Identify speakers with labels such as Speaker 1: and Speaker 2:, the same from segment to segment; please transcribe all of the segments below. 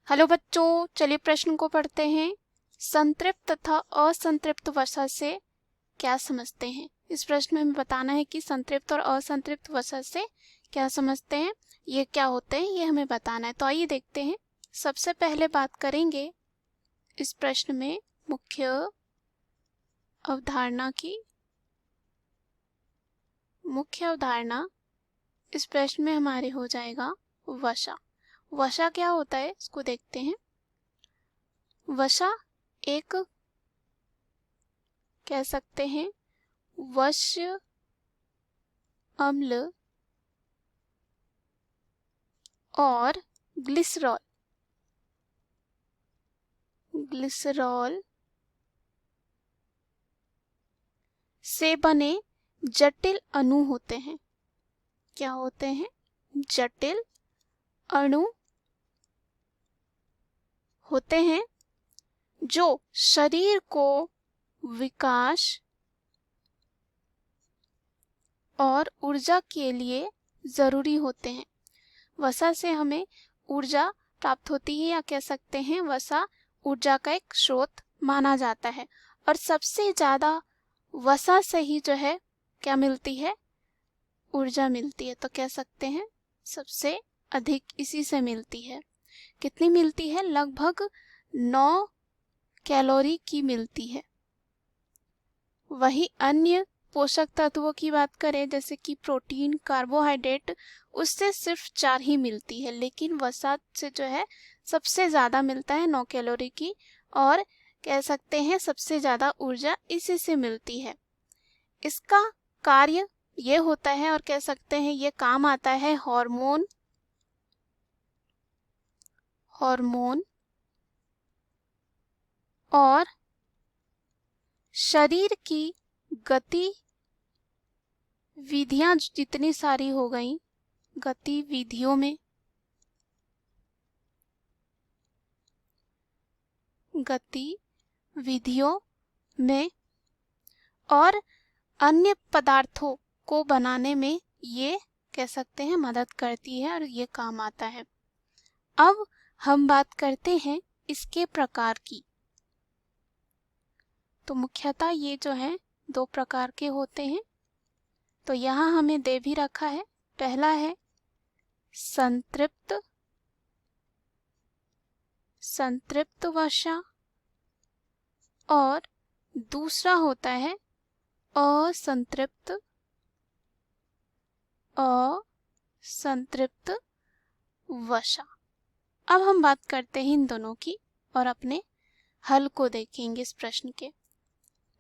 Speaker 1: Hello बच्चों, चलिए प्रश्न को पढ़ते हैं। संतृप्त तथा असंतृप्त वसा से क्या समझते हैं। इस प्रश्न में हमें बताना है कि संतृप्त और असंतृप्त वसा से क्या समझते हैं, ये क्या होते हैं, ये हमें बताना है। तो आइए देखते हैं। सबसे पहले बात करेंगे इस प्रश्न में मुख्य अवधारणा की। मुख्य अवधारणा इस प्रश्न में हमारे हो जाएगा वसा। वसा क्या होता है इसको देखते हैं। वसा एक कह सकते हैं वश्य अम्ल और ग्लिसरॉल से बने जटिल अणु होते हैं। क्या होते हैं? जटिल अणु होते हैं जो शरीर को विकास और ऊर्जा के लिए जरूरी होते हैं। वसा से हमें ऊर्जा प्राप्त होती है, या कह सकते हैं वसा ऊर्जा का एक स्रोत माना जाता है। और सबसे ज्यादा वसा से ही जो है क्या मिलती है? ऊर्जा मिलती है। तो कह सकते हैं सबसे अधिक इसी से मिलती है। कितनी मिलती है? लगभग 9 कैलोरी की मिलती है। वही अन्य पोषक तत्वों की बात करें जैसे कि प्रोटीन, कार्बोहाइड्रेट, उससे सिर्फ 4 ही मिलती है। लेकिन वसा से जो है सबसे ज्यादा मिलता है 9 कैलोरी की, और कह सकते हैं सबसे ज्यादा ऊर्जा इसी से मिलती है। इसका कार्य ये होता है, और कह सकते हैं ये काम आता है हार्मोन और शरीर की गतिविधियां जितनी सारी हो गई, गतिविधियों में और अन्य पदार्थों को बनाने में ये कह सकते हैं मदद करती है और ये काम आता है। अब हम बात करते हैं इसके प्रकार की। तो मुख्यतः ये जो है 2 प्रकार के होते हैं। तो यहाँ हमें दे भी रखा है। पहला है संतृप्त वसा और दूसरा होता है असंतृप्त वसा। अब हम बात करते हैं इन दोनों की और अपने हल को देखेंगे इस प्रश्न के।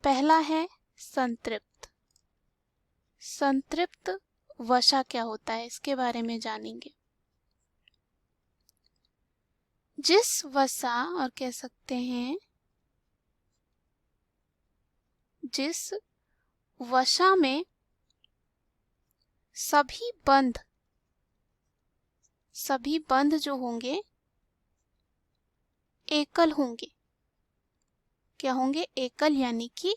Speaker 1: पहला है संतृप्त वसा क्या होता है, इसके बारे में जानेंगे। जिस वसा और कह सकते हैं जिस वसा में सभी बंध जो होंगे एकल होंगे। क्या होंगे? एकल, यानी कि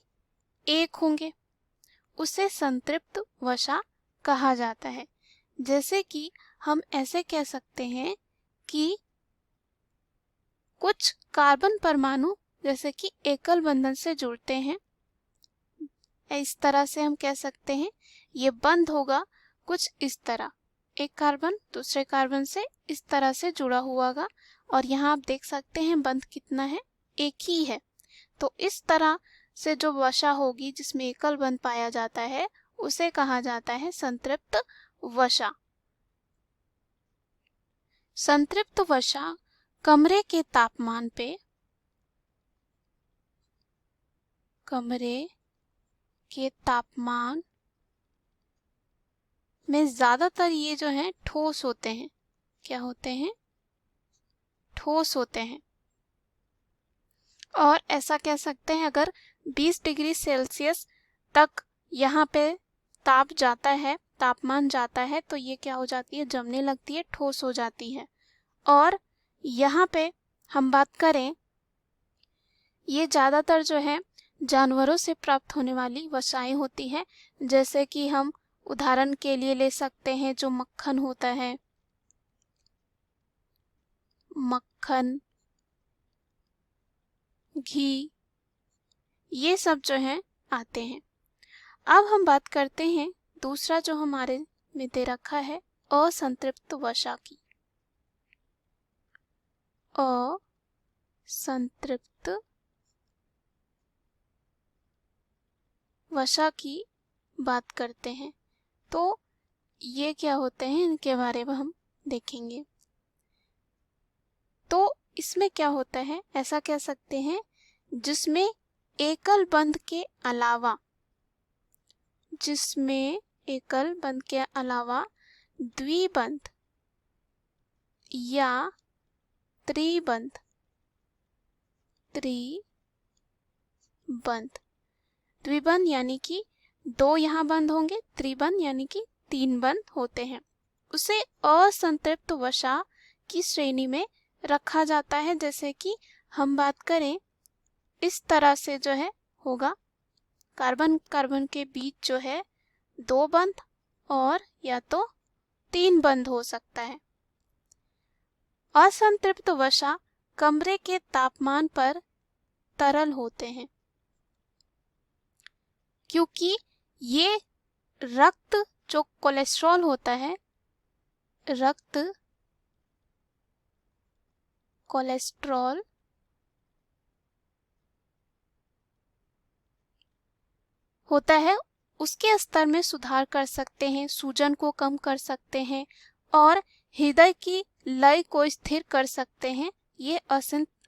Speaker 1: एक होंगे, उसे संतृप्त वसा कहा जाता है। जैसे कि हम ऐसे कह सकते हैं कि कुछ कार्बन परमाणु जैसे कि एकल बंधन से जुड़ते हैं, इस तरह से हम कह सकते हैं ये बंध होगा कुछ इस तरह, एक कार्बन दूसरे कार्बन से इस तरह से जुड़ा हुआ होगा। और यहाँ आप देख सकते हैं बंध कितना है? एक ही है। तो इस तरह से जो वसा होगी जिसमें एकल बंध पाया जाता है उसे कहा जाता है संतृप्त वसा। संतृप्त वसा कमरे के तापमान में ज्यादातर ये जो है ठोस होते हैं। क्या होते हैं? ठोस होते हैं। और ऐसा कह सकते हैं अगर 20 डिग्री सेल्सियस तक यहाँ पे तापमान जाता है तो ये क्या हो जाती है? जमने लगती है, ठोस हो जाती है। और यहाँ पे हम बात करें, ये ज्यादातर जो है जानवरों से प्राप्त होने वाली वसाएं होती है। जैसे कि हम उदाहरण के लिए ले सकते हैं जो मक्खन होता है, मक्खन, घी, ये सब जो है आते हैं। अब हम बात करते हैं दूसरा जो हमारे में दे रखा है असंतृप्त वसा की। असंतृप्त वसा की बात करते हैं, तो ये क्या होते हैं इनके बारे में हम देखेंगे। तो इसमें क्या होता है, ऐसा कह सकते हैं जिसमें एकल बंध के अलावा द्विबंध या त्रिबंध द्विबंध यानी कि 2 यहाँ बंद होंगे, त्रिबंध यानी कि 3 बंद होते हैं, उसे असंतृप्त वसा की श्रेणी में रखा जाता है। जैसे कि हम बात करें इस तरह से जो है होगा, कार्बन कार्बन के बीच जो है 2 बंध और या तो 3 बंध हो सकता है। असंतृप्त वसा कमरे के तापमान पर तरल होते हैं, क्योंकि ये रक्त जो कोलेस्ट्रॉल होता है, रक्त कोलेस्ट्रॉल होता है, उसके स्तर में सुधार कर सकते हैं, सूजन को कम कर सकते हैं और हृदय की लय को स्थिर कर सकते हैं। ये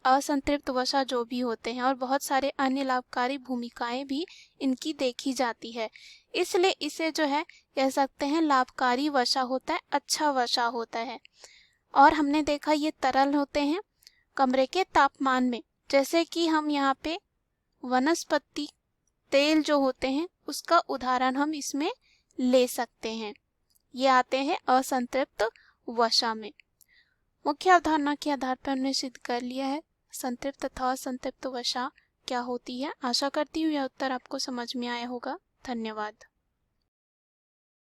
Speaker 1: असंतृप्त वसा जो भी होते हैं, और बहुत सारे अन्य लाभकारी भूमिकाएं भी इनकी देखी जाती है। इसलिए इसे जो है कह सकते हैं लाभकारी वसा होता है, अच्छा वसा होता है। और हमने देखा ये तरल होते हैं कमरे के तापमान में। जैसे कि हम यहाँ पे वनस्पति तेल जो होते हैं उसका उदाहरण हम इसमें ले सकते हैं। ये आते हैं असंतृप्त वसा में। मुख्य अवधारणा के आधार पर हमने सिद्ध कर लिया है संतृप्त तथा असंतृप्त वसा क्या होती है। आशा करती हूँ यह उत्तर आपको समझ में आया होगा। धन्यवाद।